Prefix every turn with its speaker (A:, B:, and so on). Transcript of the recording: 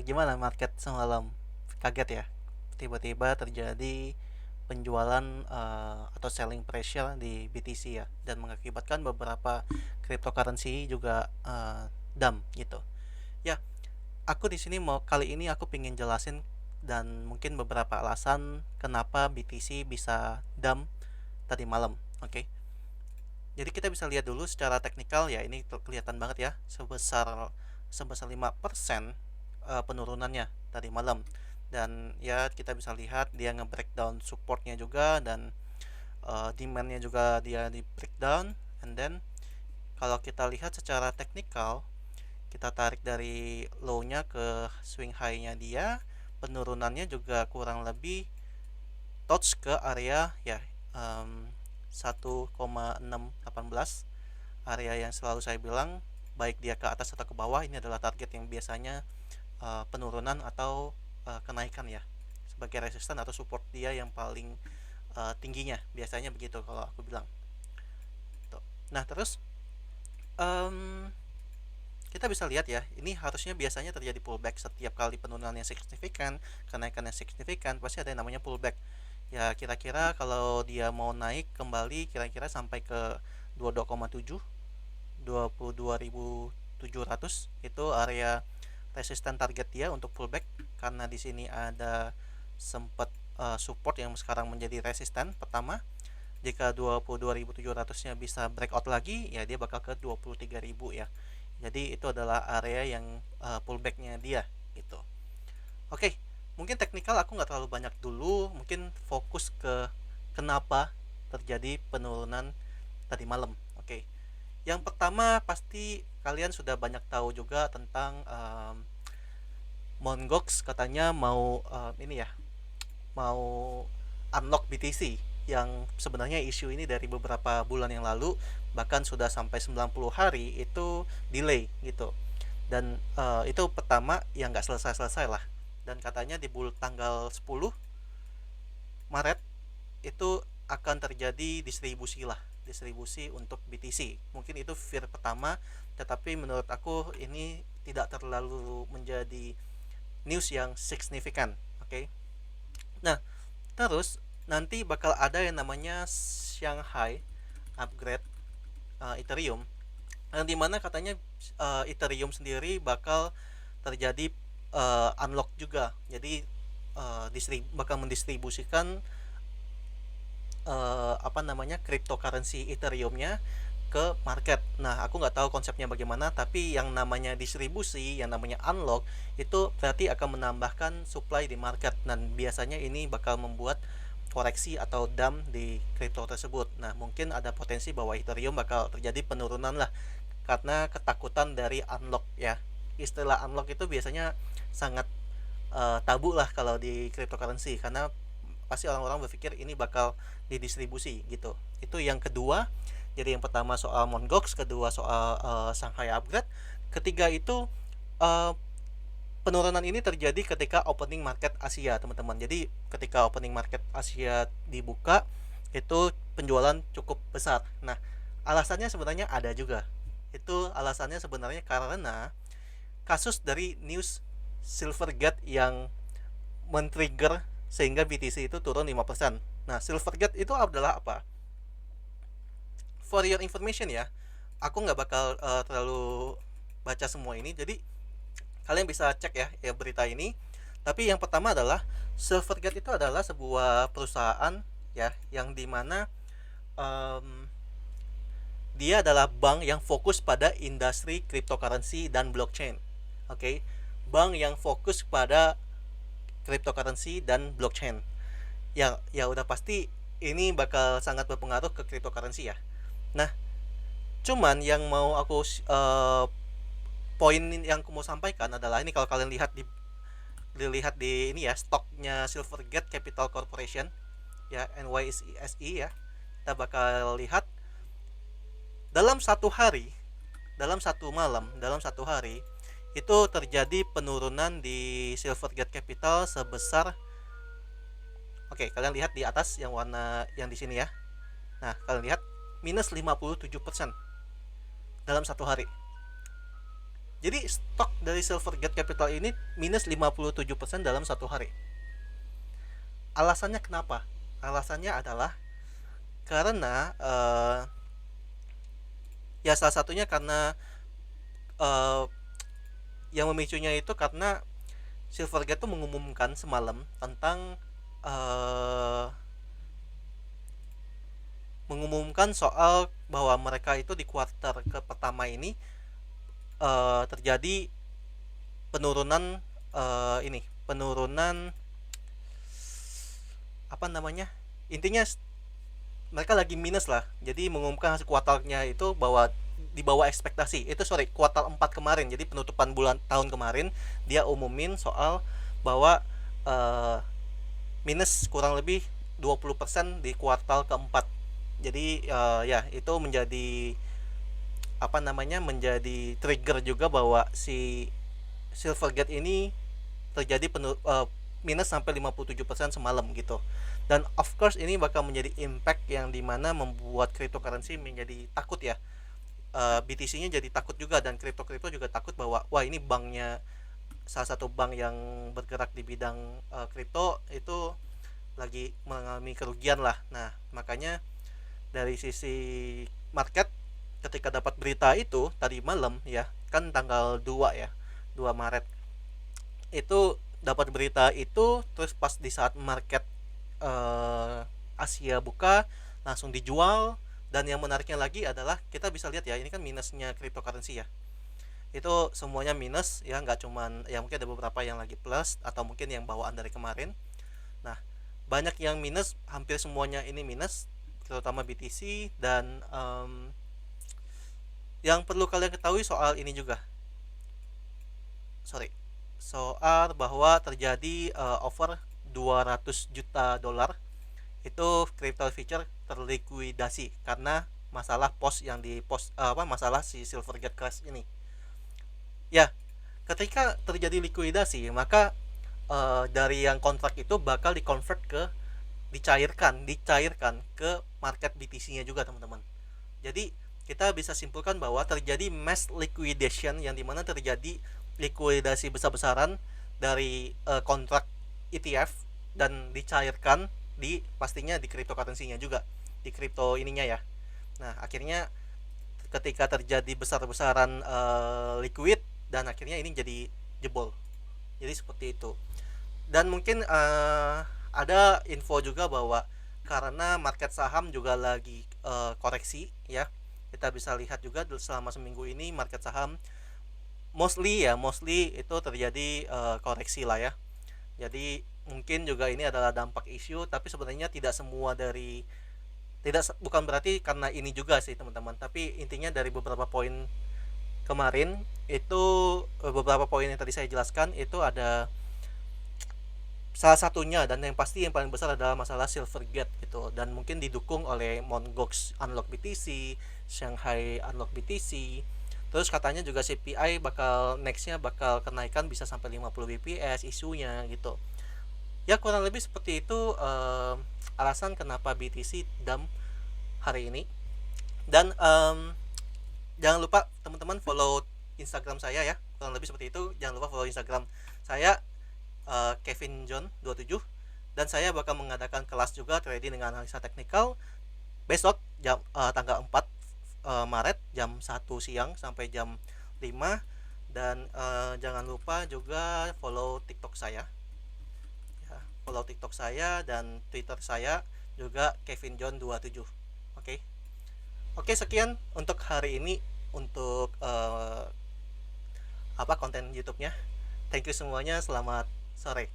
A: Gimana market semalam? Kaget ya? Tiba-tiba terjadi penjualan atau selling pressure di BTC ya, dan mengakibatkan beberapa cryptocurrency juga dump gitu. Ya, aku di sini mau kali ini aku pengen jelasin dan mungkin beberapa alasan kenapa BTC bisa dump tadi malam. Oke. Jadi kita bisa lihat dulu secara teknikal ya, ini kelihatan banget ya, sebesar sebesar 5% penurunannya tadi malam. Dan ya kita bisa lihat dia nge-breakdown supportnya juga, dan demandnya juga dia di breakdown. And then kalau kita lihat secara teknikal, kita tarik dari low-nya ke swing high-nya dia, penurunannya juga kurang lebih touch ke area ya, 1,618, area yang selalu saya bilang baik dia ke atas atau ke bawah, ini adalah target yang biasanya penurunan atau kenaikan ya, sebagai resisten atau support dia yang paling tingginya, biasanya begitu kalau aku bilang. Tuh. Nah terus um, kita bisa lihat ya, ini harusnya biasanya terjadi pullback setiap kali penurunan yang signifikan, kenaikan yang signifikan, pasti ada yang namanya pullback. Ya kira-kira kalau dia mau naik kembali kira-kira sampai ke 22,7, 22.700, itu area resisten target dia untuk pullback, karena di sini ada sempat support yang sekarang menjadi resisten pertama. Jika 22.700-nya bisa breakout lagi, ya dia bakal ke 23.000 ya. Jadi itu adalah area yang pullbacknya dia gitu. Oke, mungkin teknikal aku nggak terlalu banyak dulu, mungkin fokus ke kenapa terjadi penurunan tadi malam. Oke, yang pertama pasti kalian sudah banyak tahu juga tentang Mt. Gox katanya mau ini ya, mau unlock BTC, yang sebenarnya isu ini dari beberapa bulan yang lalu, bahkan sudah sampai 90 hari itu delay gitu. Dan itu pertama yang nggak selesai-selesai lah. Dan katanya di tanggal 10 Maret itu akan terjadi distribusi lah, distribusi untuk BTC. Mungkin itu fear pertama, tetapi menurut aku ini tidak terlalu menjadi news yang signifikan. Oke. Nah, terus nanti bakal ada yang namanya Shanghai upgrade Ethereum, yang dimana katanya Ethereum sendiri bakal terjadi unlock juga. Jadi bakal mendistribusikan apa namanya, cryptocurrency Ethereumnya ke market. Nah, aku nggak tahu konsepnya bagaimana, tapi yang namanya distribusi, yang namanya unlock, itu berarti akan menambahkan supply di market, dan biasanya ini bakal membuat koreksi atau dump di kripto tersebut. Nah, mungkin ada potensi bahwa Ethereum bakal terjadi penurunan lah, karena ketakutan dari unlock ya. Istilah unlock itu biasanya sangat tabu lah kalau di cryptocurrency, karena pasti orang-orang berpikir ini bakal didistribusi gitu. Itu yang kedua. Jadi yang pertama soal Mt. Gox, kedua soal Shanghai upgrade, ketiga itu uh, penurunan ini terjadi ketika opening market Asia, teman-teman. Jadi ketika opening market Asia dibuka, itu penjualan cukup besar. Nah, alasannya sebenarnya ada juga. Itu alasannya sebenarnya karena kasus dari news Silvergate yang men-trigger sehingga BTC itu turun 5%. Nah, Silvergate itu adalah apa? For your information ya, aku nggak bakal terlalu baca semua ini, jadi kalian bisa cek ya berita ini. Tapi yang pertama adalah Silvergate itu adalah sebuah perusahaan ya, yang dimana um, dia adalah bank yang fokus pada industri cryptocurrency dan blockchain. Oke, okay? Bank yang fokus pada cryptocurrency dan blockchain. Ya udah pasti ini bakal sangat berpengaruh ke cryptocurrency ya. Nah, cuman yang mau aku poin yang aku mau sampaikan adalah ini, kalau kalian lihat di ini ya, stoknya Silvergate Capital Corporation ya, NYSE ya, kita bakal lihat dalam satu hari, dalam satu malam, dalam satu hari itu terjadi penurunan di Silvergate Capital sebesar, oke, kalian lihat di atas yang warna yang di sini ya. Nah, kalian lihat minus 57% dalam satu hari. Jadi stok dari Silvergate Capital ini minus 57% dalam satu hari. Alasannya kenapa? Alasannya adalah karena ya salah satunya karena eh, yang memicunya itu karena Silvergate tuh mengumumkan semalam tentang eh, mengumumkan soal bahwa mereka itu di kuartal ke pertama ini terjadi penurunan penurunan apa namanya, intinya mereka lagi minus lah. Jadi mengumumkan hasil kuartalnya itu bahwa di bawah ekspektasi. Itu sorry, kuartal 4 kemarin. Jadi penutupan bulan tahun kemarin dia umumin soal bahwa eh, minus kurang lebih 20% di kuartal keempat. Jadi ya itu menjadi apa namanya, menjadi trigger juga bahwa si Silvergate ini terjadi minus sampai 57% semalam gitu. Dan of course ini bakal menjadi impact yang dimana membuat cryptocurrency menjadi takut ya. BTC-nya jadi takut juga, dan kripto-kripto juga takut bahwa wah ini banknya, salah satu bank yang bergerak di bidang kripto itu lagi mengalami kerugian lah. Nah, makanya dari sisi market ketika dapat berita itu tadi malam ya, kan tanggal 2 ya, 2 Maret. Itu dapat berita itu terus pas di saat market Asia buka langsung dijual. Dan yang menariknya lagi adalah kita bisa lihat ya, ini kan minusnya cryptocurrency ya, itu semuanya minus ya, nggak cuman ya, mungkin ada beberapa yang lagi plus atau mungkin yang bawaan dari kemarin. Nah, banyak yang minus, hampir semuanya ini minus, terutama BTC. Dan yang perlu kalian ketahui soal ini juga, sorry, soal bahwa terjadi over 200 juta dolar itu crypto future terlikuidasi karena masalah post yang di post masalah si Silvergate crash ini. Ya, ketika terjadi likuidasi maka dari yang kontrak itu bakal dikonvert ke dicairkan ke market BTC-nya juga teman-teman. Jadi kita bisa simpulkan bahwa terjadi mass liquidation yang dimana terjadi likuidasi besar-besaran dari kontrak ETF dan dicairkan di pastinya di cryptocurrency-nya juga, di crypto ininya ya. Nah, akhirnya ketika terjadi besar-besaran liquid dan akhirnya ini jadi jebol. Jadi seperti itu. Dan mungkin ada info juga bahwa karena market saham juga lagi koreksi ya. Kita bisa lihat juga selama seminggu ini market saham mostly itu terjadi koreksi lah ya. Jadi mungkin juga ini adalah dampak isu, tapi sebenarnya tidak semua dari tidak bukan berarti karena ini juga sih teman-teman, tapi intinya dari beberapa poin kemarin itu beberapa poin yang tadi saya jelaskan itu ada salah satunya, dan yang pasti yang paling besar adalah masalah Silvergate gitu, dan mungkin didukung oleh Mt. Gox Unlock BTC, Shanghai Unlock BTC. Terus katanya juga CPI bakal nextnya bakal kenaikan bisa sampai 50 bps isunya gitu. Ya kurang lebih seperti itu alasan kenapa BTC dump hari ini. Dan jangan lupa teman-teman follow Instagram saya ya, kurang lebih seperti itu. Jangan lupa follow Instagram saya Kevin John 27, dan saya bakal mengadakan kelas juga trading dengan analisa teknikal besok tanggal 4 Maret jam 1 siang sampai jam 5. Dan jangan lupa juga follow TikTok saya ya, follow TikTok saya dan Twitter saya juga Kevin John 27. Oke. Oke, sekian untuk hari ini untuk konten YouTube-nya. Thank you semuanya, selamat sore.